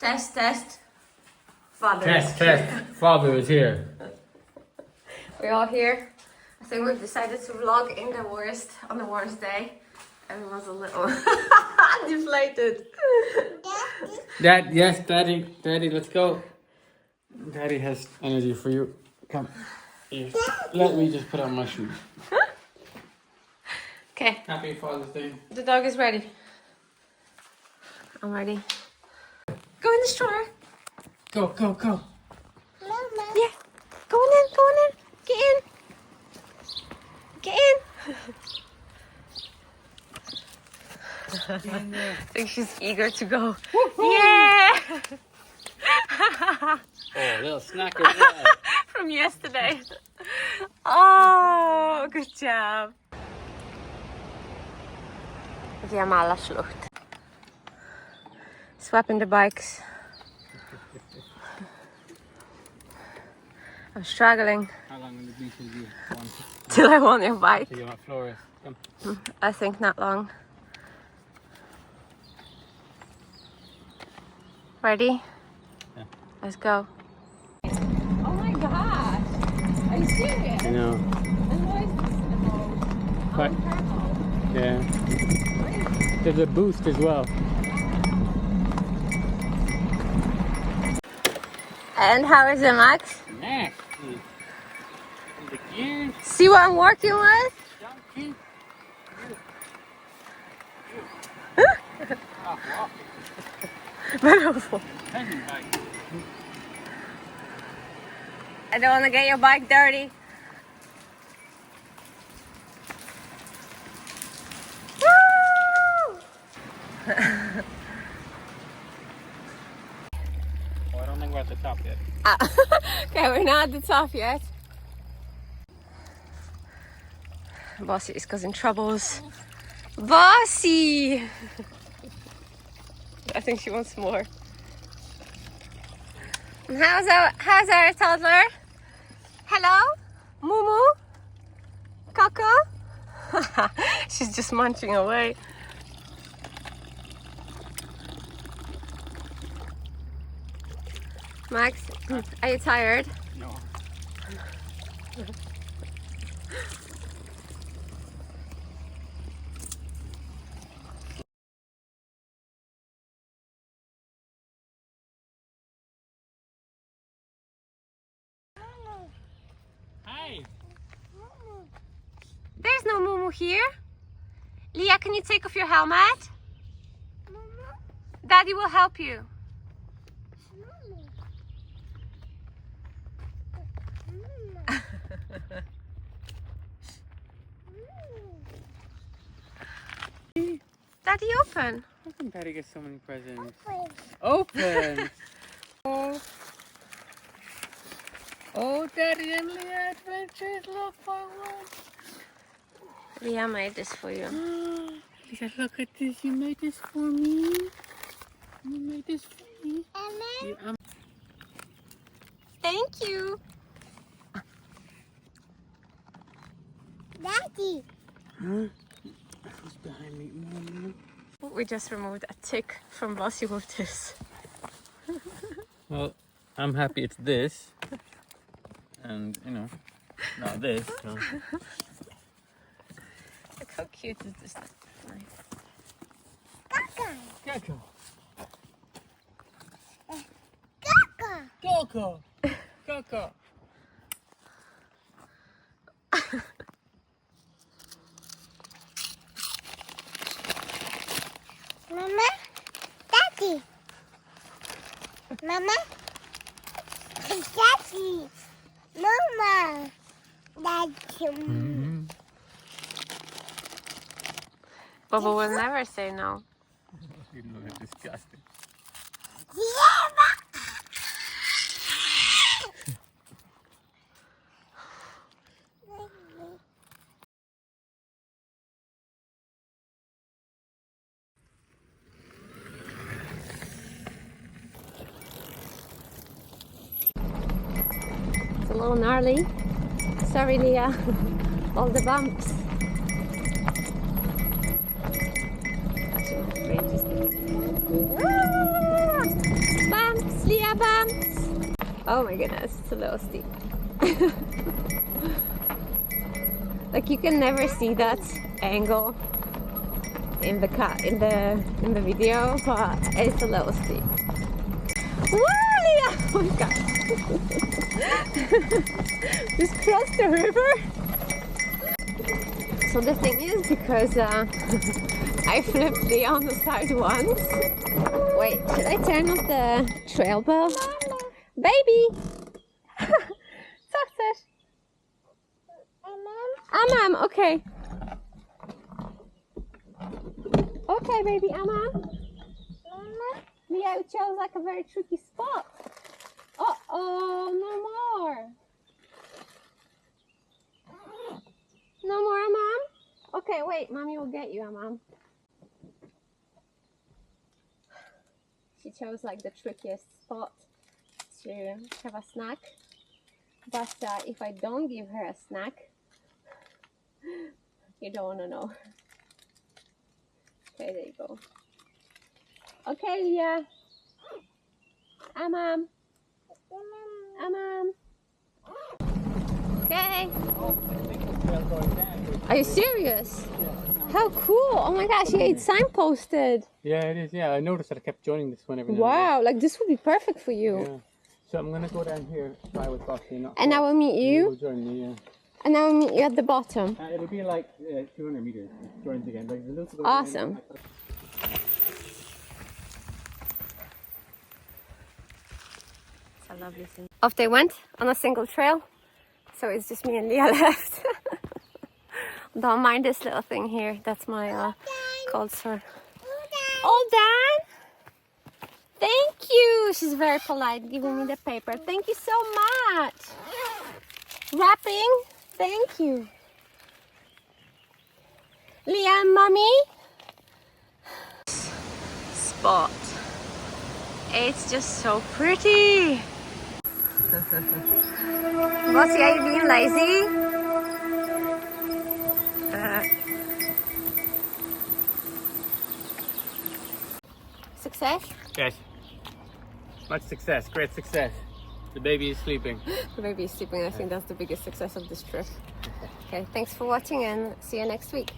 Test, test. Father. Test. Father is here. We're all here. I think we've decided to vlog on the worst day. Everyone's a little deflated. Daddy, let's go. Daddy has energy for you. Come. Here. Let me just put on my shoes. Okay. Happy Father's Day. The dog is ready. I'm ready. Go in the stroller. Go. Mama. Yeah. Go in. Get in. I think she's eager to go. Woo-hoo. Yeah. Oh, little snacker there. From yesterday. Oh, good job. Wir haben alle Schlucht. Swapping the bikes. I'm struggling. How long on the beach will you want? Till I want your bike. Till you want Flores. Come. I think not long. Ready? Yeah. Let's go. Oh my gosh! Are you serious? I know. The noise is What? Yeah. There's a boost as well. And how is it, Max? Nasty. The gears. See what I'm working with? Donkey. Beautiful. Peasant bike. I don't want to get your bike dirty. Woo! Oh, I don't think we're at the top yet. Okay, we're not at the top yet. Bossy is causing troubles. Bossy! I think she wants more. And how's our toddler? Hello? Mumu? Coco? She's just munching away. Max, are you tired? No. Hi. There's no Mumu here. Leah, can you take off your helmet? Daddy will help you. Daddy, open. How come Daddy gets so many presents? Open! Oh, Daddy and Leah Adventures, look for one. Leah made this for you. Leah, look at this. You made this for me. You made this for me. Thank you. Daddy. Huh? Who's behind me? Mom. We just removed a tick from Bossy with this. Well, I'm happy it's this. And, you know, not this. So. Look how cute is this? Kaka. Coco! Kaka. Coco! Coco! Mama. Daddy. Mama. Daddy. Mama. Daddy. Bubba will never say no. You look disgusting. It's a little gnarly. Sorry, Leah. All the bumps. Actually, my fridge is Oh my goodness, it's a little steep. Like you can never see that angle in the video, but it's a little steep. Whoa, Leah! Oh my god! Just crossed the river. So the thing is, because I flipped Leah on the side once. Wait, should I turn off the trail bell? Baby! Success! Amam, okay. Okay, baby, Amam. Leah, it chose like a very tricky spot. Uh-oh, no more. No more, Amam? Okay, wait, Mommy will get you, Amam. She chose like the trickiest spot to have a snack. But if I don't give her a snack, you don't want to know. Okay, there you go. Okay, Leah. Amam. Amam. Okay. Are you serious? How cool! Oh my gosh, yeah, it's signposted. Yeah, it is. Yeah, I noticed that I kept joining this one every now and Wow, like this would be perfect for you. then. Yeah. So I'm gonna go down here, try with Bossy. And I will meet You you. will join me. Yeah. And I will meet you at the bottom. It'll be like 200 meters. Join again. Like the little Awesome. It's a lovely thing. Off they went on a single trail. So it's just me and Leah left. Don't mind this little thing here. That's my cold sore. All done? Thank you. She's very polite, giving me the paper. Thank you so much. Wrapping. Thank you. Leah and Mommy. Spot. It's just so pretty. Bossy, are you being lazy? Success? Yes. Much success. Great success. The baby is sleeping. The baby is sleeping. I think that's the biggest success of this trip. Okay, thanks for watching and see you next week.